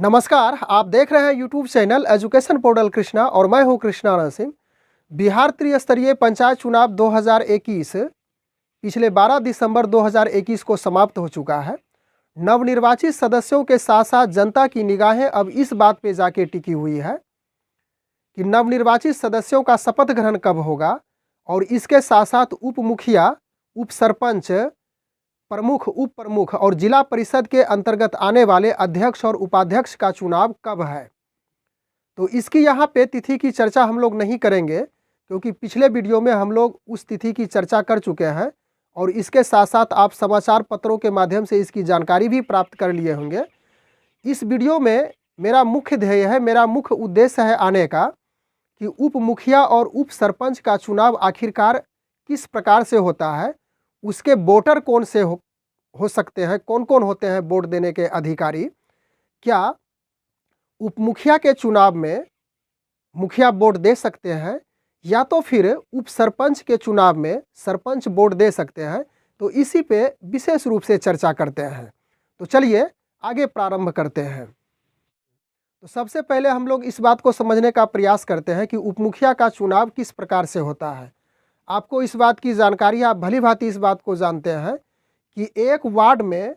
नमस्कार, आप देख रहे हैं YouTube channel education portal Krishna और मैं हूं कृष्णा नरसिंह। बिहार त्रिस्तरीय पंचायत चुनाव 2021 पिछले 12 दिसंबर 2021 को समाप्त हो चुका है। नवनिर्वाचित सदस्यों के साथ साथ जनता की निगाहें अब इस बात पे जाके टिकी हुई है कि नवनिर्वाचित सदस्यों का शपथ ग्रहण कब होगा और इसके साथ साथ उप मुखिया, उप सरपंच, प्रमुख, उप प्रमुख और जिला परिषद के अंतर्गत आने वाले अध्यक्ष और उपाध्यक्ष का चुनाव कब है। तो इसकी यहाँ पे तिथि की चर्चा हम लोग नहीं करेंगे क्योंकि पिछले वीडियो में हम लोग उस तिथि की चर्चा कर चुके हैं और इसके साथ साथ आप समाचार पत्रों के माध्यम से इसकी जानकारी भी प्राप्त कर लिए होंगे। इस वीडियो में मेरा मुख्य ध्येय है, मेरा मुख्य उद्देश्य है आने का कि उप मुखिया और उप सरपंच का चुनाव आखिरकार किस प्रकार से होता है, उसके वोटर कौन से हो सकते हैं, कौन कौन होते हैं वोट देने के अधिकारी। क्या उप मुखिया के चुनाव में मुखिया वोट दे सकते हैं या तो फिर उप सरपंच के चुनाव में सरपंच वोट दे सकते हैं। तो इसी पे विशेष रूप से चर्चा करते हैं। तो चलिए आगे प्रारंभ करते हैं। तो सबसे पहले हम लोग इस बात को समझने का प्रयास करते हैं कि उप मुखिया का चुनाव किस प्रकार से होता है। आपको इस बात की जानकारी, आप भली भांति इस बात को जानते हैं कि एक वार्ड में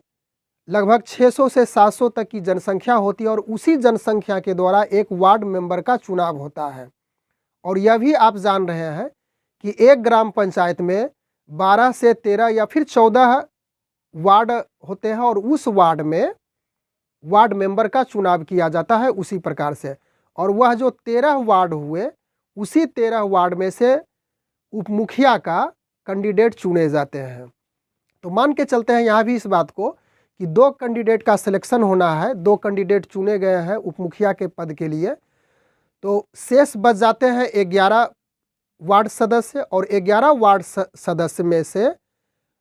लगभग 600 से 700 तक की जनसंख्या होती है और उसी जनसंख्या के द्वारा एक वार्ड मेंबर का चुनाव होता है। और यह भी आप जान रहे हैं कि एक ग्राम पंचायत में 12 से 13 या फिर 14 वार्ड होते हैं और उस वार्ड में वार्ड मेंबर का चुनाव किया जाता है उसी प्रकार से। और वह जो 13 वार्ड हुए, उसी 13 वार्ड में से उप मुखिया का कैंडिडेट चुने जाते हैं। तो मान के चलते हैं यहाँ भी इस बात को कि 2 कैंडिडेट का सिलेक्शन होना है, 2 कैंडिडेट चुने गए हैं उप मुखिया के पद के लिए। तो शेष बच जाते हैं 11 वार्ड सदस्य और 11 वार्ड सदस्य में से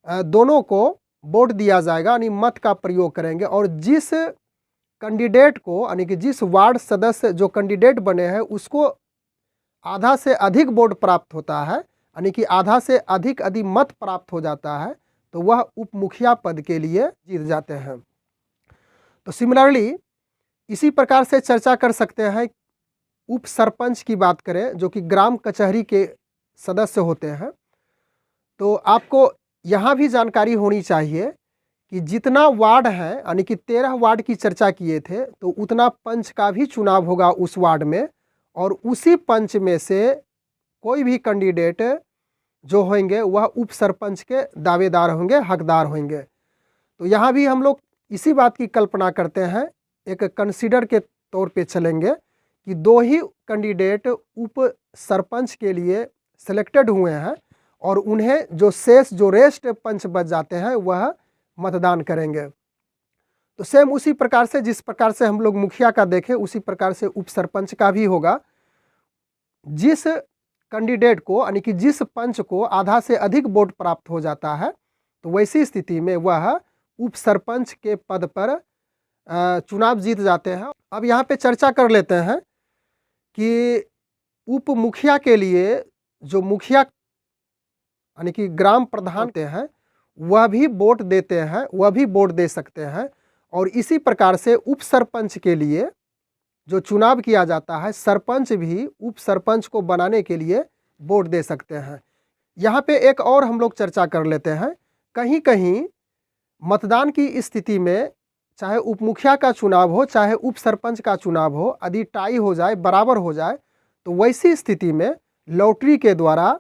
दोनों को वोट दिया जाएगा, यानी मत का प्रयोग करेंगे। और जिस कैंडिडेट को, यानी कि जिस वार्ड सदस्य जो कैंडिडेट बने हैं उसको आधा से अधिक वोट प्राप्त होता है, यानी कि आधा से अधिक मत प्राप्त हो जाता है, तो वह उप मुखिया पद के लिए जीत जाते हैं। तो सिमिलरली इसी प्रकार से चर्चा कर सकते हैं। उप सरपंच की बात करें जो कि ग्राम कचहरी के सदस्य होते हैं, तो आपको यहाँ भी जानकारी होनी चाहिए कि जितना वार्ड है, यानी कि 13 वार्ड की चर्चा किए थे, तो उतना पंच का भी चुनाव होगा उस वार्ड में और उसी पंच में से कोई भी कैंडिडेट जो होंगे वह उप सरपंच के दावेदार होंगे, हकदार होंगे। तो यहाँ भी हम लोग इसी बात की कल्पना करते हैं, एक कंसीडर के तौर पे चलेंगे कि 2 ही कैंडिडेट उप सरपंच के लिए सिलेक्टेड हुए हैं और उन्हें जो शेष, जो रेस्ट पंच बच जाते हैं वह मतदान करेंगे। तो सेम उसी प्रकार से, जिस प्रकार से हम लोग मुखिया का देखें उसी प्रकार से उप सरपंच का भी होगा। जिस कैंडिडेट को, यानी कि जिस पंच को आधा से अधिक वोट प्राप्त हो जाता है, तो वैसी स्थिति में वह उप सरपंच के पद पर चुनाव जीत जाते हैं। अब यहाँ पे चर्चा कर लेते हैं कि उप मुखिया के लिए जो मुखिया, यानी कि ग्राम प्रधान होते हैं, वह भी वोट देते हैं, वह भी वोट दे सकते हैं। और इसी प्रकार से उप सरपंच के लिए जो चुनाव किया जाता है, सरपंच भी उप सरपंच को बनाने के लिए वोट दे सकते हैं। यहाँ पे एक और हम लोग चर्चा कर लेते हैं। कहीं कहीं मतदान की स्थिति में चाहे उप मुखिया का चुनाव हो चाहे उप सरपंच का चुनाव हो, यदि टाई हो जाए, बराबर हो जाए, तो वैसी स्थिति में लॉटरी के द्वारा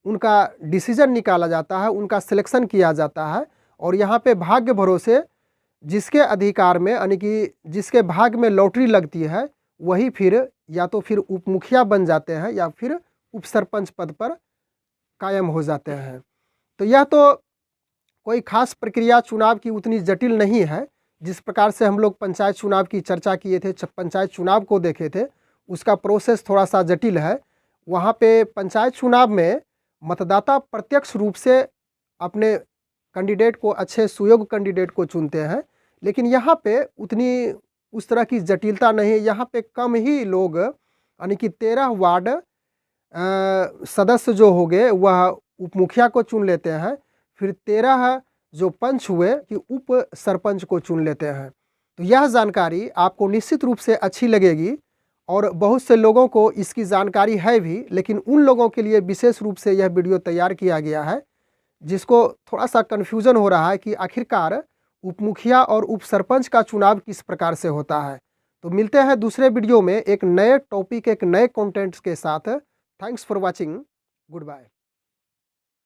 उनका डिसीजन निकाला जाता है, उनका सिलेक्शन किया जाता है। और यहाँ पे भाग्य भरोसे जिसके अधिकार में, यानी कि जिसके भाग में लॉटरी लगती है, वही फिर या तो फिर उप मुखिया बन जाते हैं या फिर उप सरपंच पद पर कायम हो जाते हैं। तो यह तो कोई खास प्रक्रिया चुनाव की उतनी जटिल नहीं है। जिस प्रकार से हम लोग पंचायत चुनाव की चर्चा किए थे, पंचायत चुनाव को देखे थे, उसका प्रोसेस थोड़ा सा जटिल है। वहाँ पे पंचायत चुनाव में मतदाता प्रत्यक्ष रूप से अपने कैंडिडेट को, अच्छे सुयोग्य कैंडिडेट को चुनते हैं, लेकिन यहाँ पे उतनी उस तरह की जटिलता नहीं है। यहाँ पे कम ही लोग, यानी कि 13 वार्ड सदस्य जो हो गए वह उप मुखिया को चुन लेते हैं, फिर 13 जो पंच हुए कि उप सरपंच को चुन लेते हैं। तो यह जानकारी आपको निश्चित रूप से अच्छी लगेगी और बहुत से लोगों को इसकी जानकारी है भी, लेकिन उन लोगों के लिए विशेष रूप से यह वीडियो तैयार किया गया है जिसको थोड़ा सा कन्फ्यूज़न हो रहा है कि आखिरकार उप मुखिया और उप सरपंच का चुनाव किस प्रकार से होता है। तो मिलते हैं दूसरे वीडियो में एक नए टॉपिक, एक नए कंटेंट्स के साथ। Thanks for watching. Good bye.